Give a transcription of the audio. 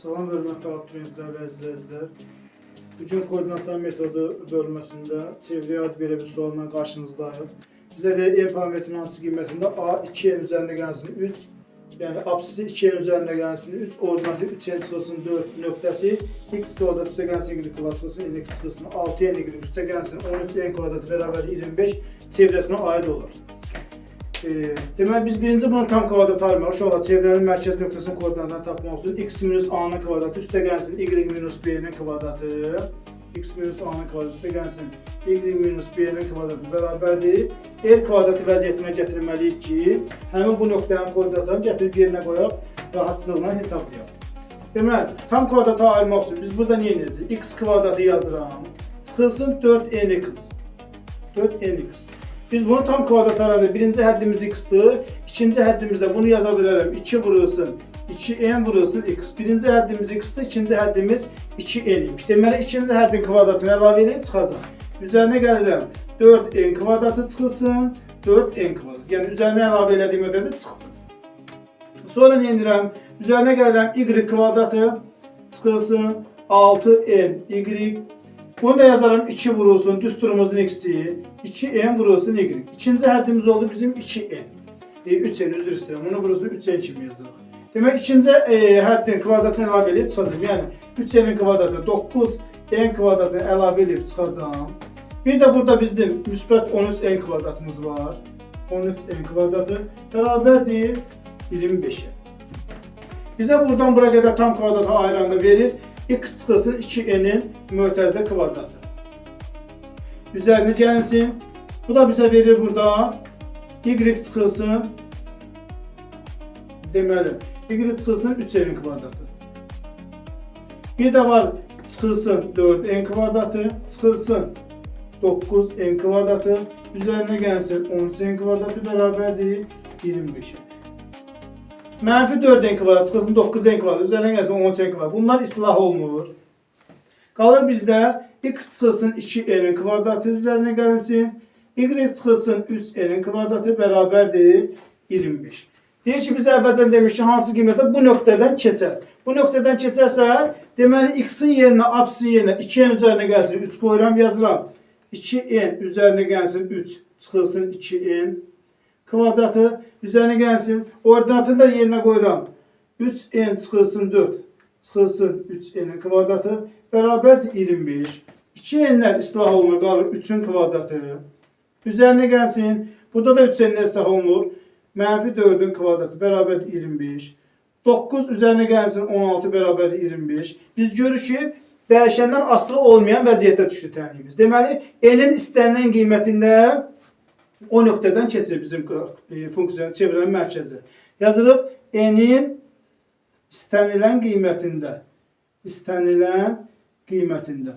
Salam hörmətli abituriyentlər və izləyicilər. Bugün koordinatlar metodu bölməsində çevrəyə aid belə bir sualla qarşınızdayım. Bizə verir E parametrinin hansı qiymətində A 2n üzərində gəlsin 3, yəni absisi 2n üzərində gəlsin 3, ordinatı 3n çıxılsın 4 nöqtəsi x kvadrat üstə gəlsin y kvadrat çıxılsın n x çıxılsın 6n y üstə gəlsin 13n kvadratı bərabər 25 çevrəsinə aid olur. Deməli biz birinci bunu tam kvadrat alırıq. Uşaqlar çevrənin mərkəz nöqtəsinin koordinatlarını tapmaq üçün x minus a-nın kvadratı üstə gəlsin y minus b-nin kvadratı. X minus a-nın kvadratı üstə gəlsin y minus b-nin kvadratı bərabərdir. R kvadratı vəziyyətinə gətirməliyik ki, həmin bu nöqtənin koordinatlarını gətirib yerinə qoyaq, rahatçılıqla hesablayaq. Deməli, tam kvadratı ayırmaq üçün biz burada nə edəcəyik? X kvadratı yazıram. Çıxılsın 4nx. 4nx. Biz bunu tam kvadrat aradı. Birinci həddimiz x-dir. İkinci həddimizdə bunu yaza bilərəm. 2 vurulsun, 2n vurulsun x. Birinci həddimiz x-dir. İkinci həddimiz 2n imiş. Deməli, ikinci həddin kvadratını əlavə edib çıxacaq. Üzərinə gəlirəm. 4n kvadratı çıxılsın, 4n kvadrat. Yəni, üzərinə əlavə elədiyim ödədə çıxdı. Sonra nə edirəm? Üzərinə gəlirəm. Y kvadratı çıxılsın, 6n y. Bunu da yazarım 2 vurulsun, düsturumuzun eksiği, 2n vurulsun y. İkinci həddimiz oldu bizim 2n. 3n üzr istəyirəm, bunu vurulsun 3n kimi yazarıq. Demək, ikinci həddin kvadratını əlavə edib çıxacaq. Yəni, 3n kvadratı 9n kvadratını əlavə edib çıxacaq. Bir də burada bizim müsbət 13n kvadratımız var. 13n kvadratı bərabərdir 25-ə. Bizə buradan bura qədər tam kvadratı ayıranda verir. X çıxılsın 2n'in mötərizə kvadratı. Üzərinə gəlsin. Bu da bizə verir burada. Y çıxılsın. Deməli, Y çıxılsın 3n'in kvadratı. Bir də var çıxılsın 4n kvadratı. Çıxılsın 9n kvadratı. Üzərinə gəlsin 13n kvadratı bərabərdir 25'ə. Mənfi 4n kvadrat çıxılsın 9n kvadrat, üzərinə gəlsin 13n kvadrat. Bunlar islah olunur. Qalır bizdə x çıxılsın 2n'in kvadratı üzərinə gəlsin. Y çıxılsın 3n'in kvadratı bərabərdir 25. Deyir ki, biz əvvəlcən demiş ki, hansı qiymətə bu nöqtədən keçər. Bu nöqtədən keçərsə, deməli x-in yerinə, absisin yerinə 2n üzərinə gəlsin 3 qoyuram, yazıram. 2n üzərinə gəlsin 3 çıxılsın 2n. Kvadratı üzərinə gəlsin. Ordinatını da yerinə qoyuram. 3n çıxılsın 4. Çıxılsın 3n'in kvadratı bərabərdir 25. 2n'lər islah olunur, qalır 3'ün kvadratı. Üzərinə gəlsin. Burada da 3n'lər islah olunur. Mənfi 4'ün kvadratı bərabərdir 25. 9 üzərinə gəlsin 16 bərabərdir 25. Biz görürük ki, dəyişəndən asılı olmayan vəziyyətə düşdü tənliyimiz. Deməli, n'in istənilən qiymətində o nöqtədən keçir bizim funksiyanın çevrənin mərkəzi. Yazırıq n'in istənilən qiymətində. İstənilən qiymətində.